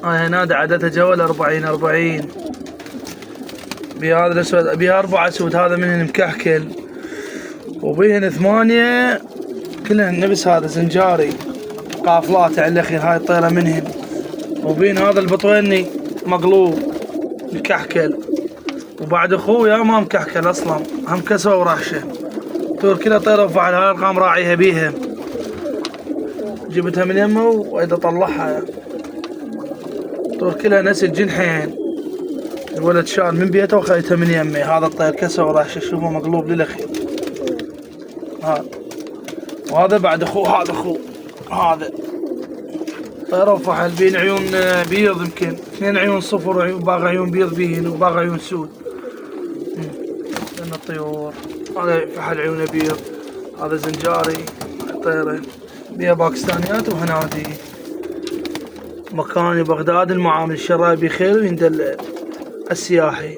هاي هنا عددها جول 40. بهذا الاسود، بها 4 اسود، هذا منهن مكحكل، وبيهن 8 كلهن نفس هذا زنجاري قافلات على الاخير. هاي الطيرة منهن. وبين هذا البطويني مقلوب مكحكل، وبعد اخويا ما مكحكل اصلا، هم كسوة ورحشة. طيور كلها طيرة وفعل. هاي ارقام راعيها بيها، جبتها من يمه واذا طلعها. طيور كلها نسل جنحين. الولد شال من بيته وخذتها من يمه. هذا الطير كسوة ورحشة، شوفوا مقلوب للاخير. هذا وهذا بعد اخوه. هذا اخوه، هذا طيرة وفحل بين عيون بيض، يمكن 2 عيون صفر وعيون باقي عيون بيض بيهن وباقي عيون سود. لأن الطيور هذا فحل عيونه بيض، هذا زنجاري. طيرة بيها باكستانيات وهنادي. مكان بغداد المعامل الشرايبي خير ويندل السياحي.